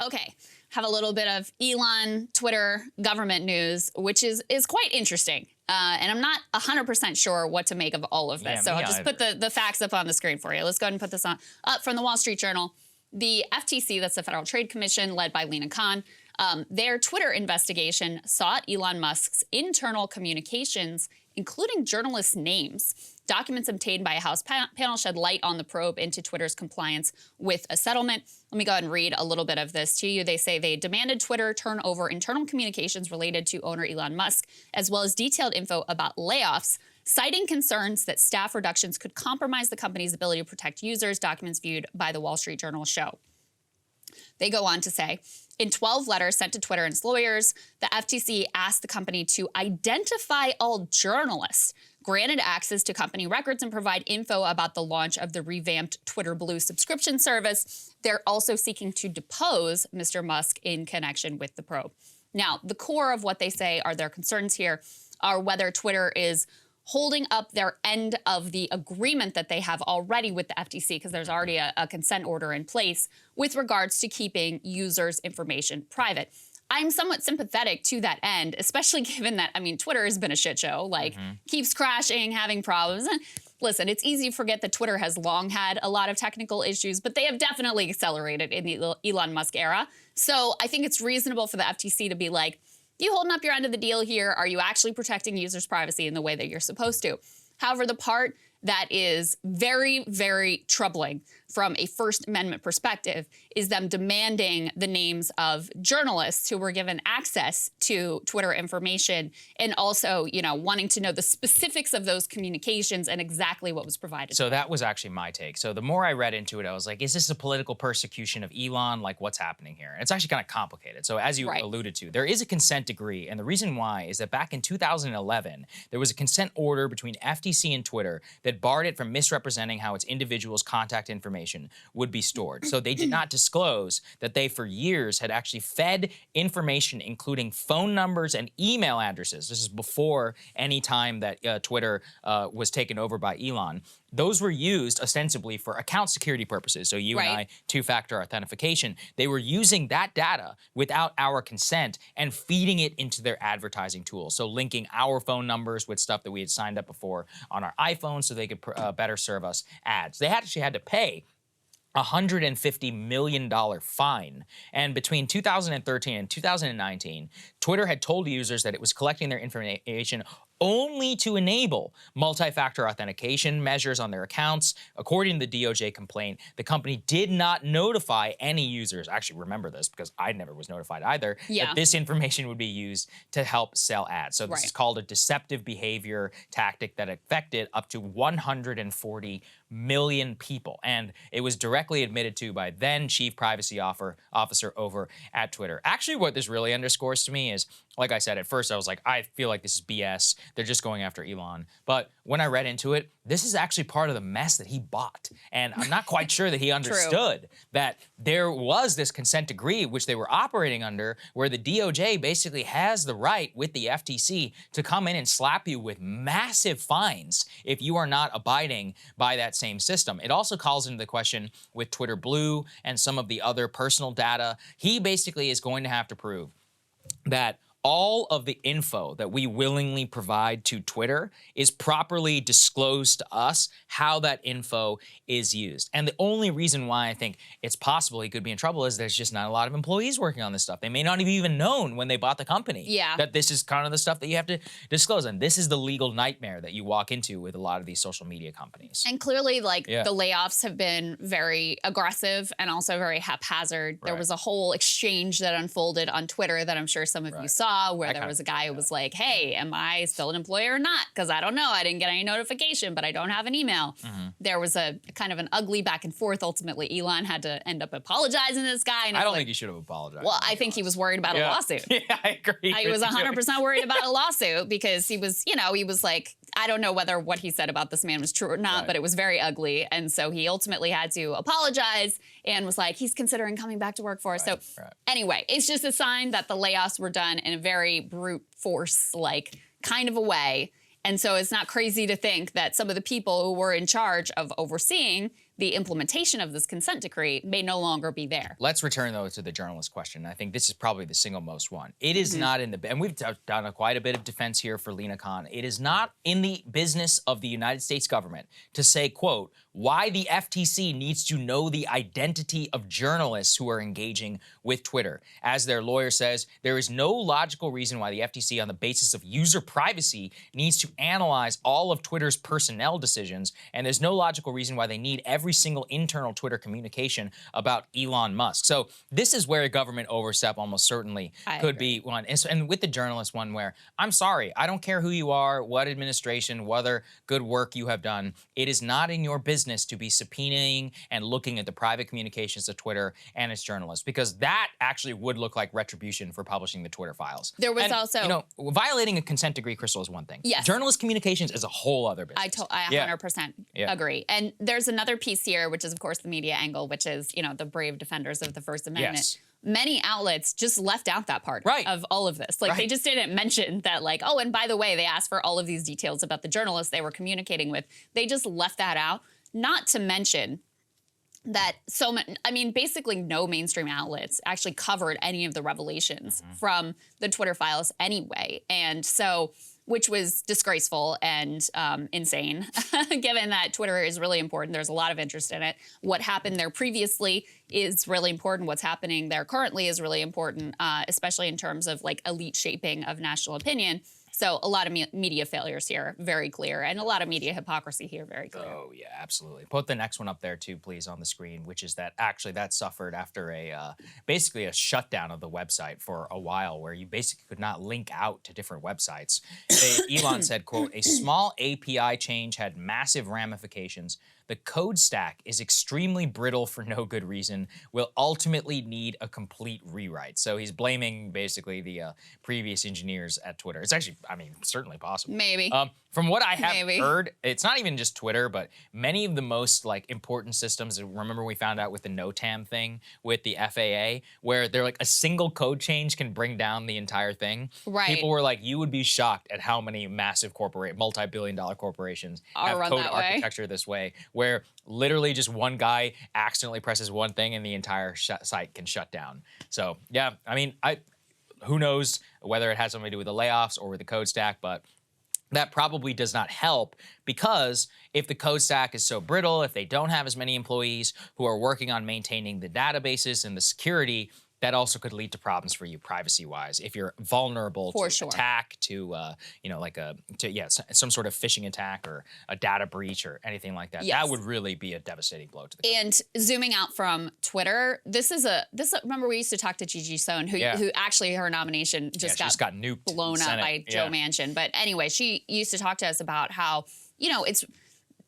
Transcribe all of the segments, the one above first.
Okay, have a little bit of Elon Twitter government news, which is quite interesting. And I'm not 100% sure what to make of all of this. Yeah, so me I'll just either. put the facts up on the screen for you. Let's go ahead and put this on up from the Wall Street Journal. The FTC, that's the Federal Trade Commission, led by Lina Khan, their Twitter investigation sought Elon Musk's internal communications, including journalists' names. Documents obtained by a House panel shed light on the probe into Twitter's compliance with a settlement. Let me go ahead and read a little bit of this to you. They say they demanded Twitter turn over internal communications related to owner Elon Musk, as well as detailed info about layoffs, citing concerns that staff reductions could compromise the company's ability to protect users, documents viewed by the Wall Street Journal show. They go on to say, in 12 letters sent to Twitter and its lawyers, the FTC asked the company to identify all journalists granted access to company records and provide info about the launch of the revamped Twitter Blue subscription service. They're also seeking to depose Mr. Musk in connection with the probe. Now, the core of what they say are their concerns here are whether Twitter is holding up their end of the agreement that they have already with the FTC, because there's already a consent order in place with regards to keeping users' information private. I'm somewhat sympathetic to that end, especially given that, I mean, Twitter has been a shit show, like keeps crashing, having problems. And listen, it's easy to forget that Twitter has long had a lot of technical issues, but they have definitely accelerated in the Elon Musk era. So I think it's reasonable for the FTC to be like, you holding up your end of the deal here? Are you actually protecting users' privacy in the way that you're supposed to? However, the part that is very, very troubling from a First Amendment perspective is them demanding the names of journalists who were given access to Twitter information, and also, you know, wanting to know the specifics of those communications and exactly what was provided. So that was actually my take. So the more I read into it, I was like, is this a political persecution of Elon? Like, what's happening here? And it's actually kind of complicated. So as you alluded to, there is a consent decree. And the reason why is that back in 2011, there was a consent order between FTC and Twitter that barred it from misrepresenting how its individuals' contact information would be stored. So they did not disclose that they, for years, had actually fed information, including phone numbers and email addresses. This is before any time that Twitter was taken over by Elon. Those were used ostensibly for account security purposes. So you and I, two-factor authentication. They were using that data without our consent and feeding it into their advertising tools. So linking our phone numbers with stuff that we had signed up before on our iPhone so they could better serve us ads. They actually had to pay $150 million fine. And between 2013 and 2019, Twitter had told users that it was collecting their information only to enable multi-factor authentication measures on their accounts. According to the DOJ complaint, the company did not notify any users, actually remember this because I never was notified either, that this information would be used to help sell ads. So this is called a deceptive behavior tactic that affected up to 140 million people. And it was directly admitted to by then Chief Privacy Officer over at Twitter. Actually, what this really underscores to me is, like I said, at first I was like, I feel like this is BS. They're just going after Elon. But when I read into it, this is actually part of the mess that he bought. And I'm not quite sure that he understood that there was this consent decree, which they were operating under, where the DOJ basically has the right with the FTC to come in and slap you with massive fines if you are not abiding by that same system. It also calls into the question with Twitter Blue and some of the other personal data. He basically is going to have to prove that all of the info that we willingly provide to Twitter is properly disclosed to us, how that info is used. And the only reason why I think it's possible he could be in trouble is there's just not a lot of employees working on this stuff. They may not have even known when they bought the company that this is kind of the stuff that you have to disclose. And this is the legal nightmare that you walk into with a lot of these social media companies. And clearly, like, the layoffs have been very aggressive and also very haphazard. There was a whole exchange that unfolded on Twitter that I'm sure some of you saw, where there was a guy who was like, hey, am I still an employee or not? Because I don't know. I didn't get any notification, but I don't have an email. There was a kind of an ugly back and forth. Ultimately, Elon had to end up apologizing to this guy. And I don't think he should have apologized. Well, I think he was worried about a lawsuit. Yeah, I agree. He was 100% worried about a lawsuit because he was, you know, he was like, I don't know whether what he said about this man was true or not, but it was very ugly. And so he ultimately had to apologize and was like, he's considering coming back to work for us. So anyway, it's just a sign that the layoffs were done in a very brute force, like, kind of a way. And so it's not crazy to think that some of the people who were in charge of overseeing the implementation of this consent decree may no longer be there. Let's return, though, to the journalist question. I think this is probably the single most one. It is not in the, and we've done quite a bit of defense here for Lina Khan. It is not in the business of the United States government to say, quote, why the FTC needs to know the identity of journalists who are engaging with Twitter. As their lawyer says, there is no logical reason why the FTC, on the basis of user privacy, needs to analyze all of Twitter's personnel decisions, and there's no logical reason why they need every single internal Twitter communication about Elon Musk. So this is where a government overstep almost certainly could be one. And with the journalist one, where I'm sorry, I don't care who you are, what administration, whether good work you have done, it is not in your business to be subpoenaing and looking at the private communications of Twitter and its journalists, because that actually would look like retribution for publishing the Twitter files. There was also, you know, violating a consent decree, Crystal, is one thing. Yes. Journalist communications is a whole other business. I 100% agree. And there's another piece here, which is, of course, the media angle, which is, you know, the brave defenders of the First Amendment. Yes. Many outlets just left out that part of all of this. Like, they just didn't mention that, like, oh, and by the way, they asked for all of these details about the journalists they were communicating with. They just left that out. Not to mention that I mean, basically no mainstream outlets actually covered any of the revelations from the Twitter files anyway. And so, which was disgraceful and insane, given that Twitter is really important. There's a lot of interest in it. What happened there previously is really important. What's happening there currently is really important, especially in terms of like elite shaping of national opinion. So a lot of media failures here, very clear, and a lot of media hypocrisy here, very clear. Oh, yeah, absolutely. Put the next one up there, too, please, on the screen, which is that actually that suffered after a basically a shutdown of the website for a while, where you basically could not link out to different websites. Elon said, quote, a small API change had massive ramifications. The code stack is extremely brittle for no good reason, will ultimately need a complete rewrite. So he's blaming basically the previous engineers at Twitter. It's actually, I mean, certainly possible. Maybe. From what I have heard, it's not even just Twitter, but many of the most like important systems. Remember we found out with the NOTAM thing with the FAA, where they're like a single code change can bring down the entire thing. Right. People were like, you would be shocked at how many massive multi-billion-dollar corporations have code architecture this way, where literally just one guy accidentally presses one thing and the entire site can shut down. So yeah, I mean, who knows whether it has something to do with the layoffs or with the code stack, but that probably does not help, because if the code stack is so brittle, if they don't have as many employees who are working on maintaining the databases and the security, that also could lead to problems for you privacy-wise. If you're vulnerable to attack, to you know, like some sort of phishing attack or a data breach or anything like that, that would really be a devastating blow to the company. And zooming out from Twitter, remember we used to talk to Gigi Sohn, who actually her nomination just got nuked, blown up by Joe Manchin. But anyway, she used to talk to us about how, you know, it's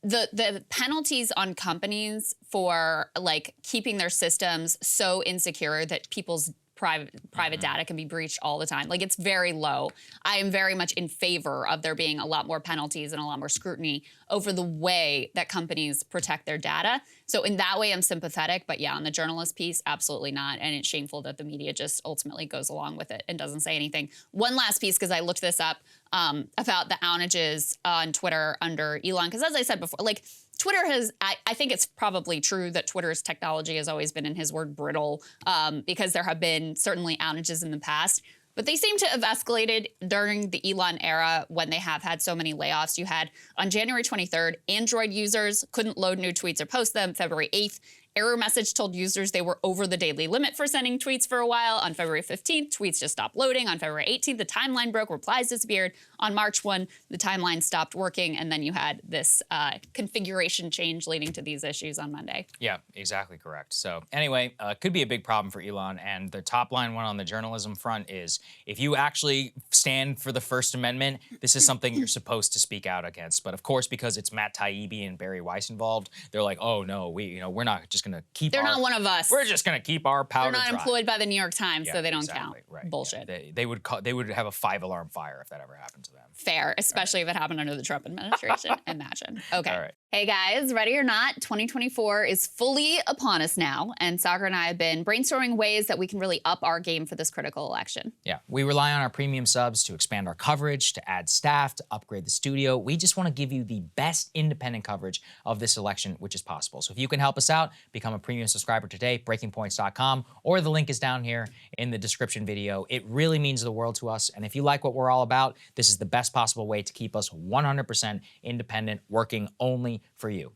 the penalties on companies for like keeping their systems so insecure that people's private data can be breached all the time. Like, it's very low. I am very much in favor of there being a lot more penalties and a lot more scrutiny over the way that companies protect their data. So in that way, I'm sympathetic. But yeah, on the journalist piece, absolutely not. And it's shameful that the media just ultimately goes along with it and doesn't say anything. One last piece, because I looked this up, about the outages on Twitter under Elon. Because as I said before, like, Twitter has, I think it's probably true that Twitter's technology has always been, in his word, brittle, because there have been certainly outages in the past. But they seem to have escalated during the Elon era, when they have had so many layoffs. You had, on January 23rd, Android users couldn't load new tweets or post them. February 8th, error message told users they were over the daily limit for sending tweets for a while. On February 15th, tweets just stopped loading. On February 18th, the timeline broke, replies disappeared. On March 1, the timeline stopped working, and then you had this configuration change leading to these issues on Monday. Yeah, exactly correct. So anyway, could be a big problem for Elon. And the top line one on the journalism front is, if you actually stand for the First Amendment, this is something you're supposed to speak out against. But of course, because it's Matt Taibbi and Barry Weiss involved, they're like, oh no, we're not just going to keep. They're not one of us. We're just going to keep our powder dry. They're not employed by the New York Times, so they don't count. Right. Bullshit. Yeah. They would have a 5-alarm fire if that ever happened to them. Fair, especially if it happened under the Trump administration. Imagine. Okay. All right. Hey guys, ready or not, 2024 is fully upon us now, and Sagar and I have been brainstorming ways that we can really up our game for this critical election. Yeah, we rely on our premium subs to expand our coverage, to add staff, to upgrade the studio. We just want to give you the best independent coverage of this election, which is possible. So if you can help us out, become a premium subscriber today, breakingpoints.com, or the link is down here in the description video. It really means the world to us, and if you like what we're all about, this is the best possible way to keep us 100% independent, working only for you.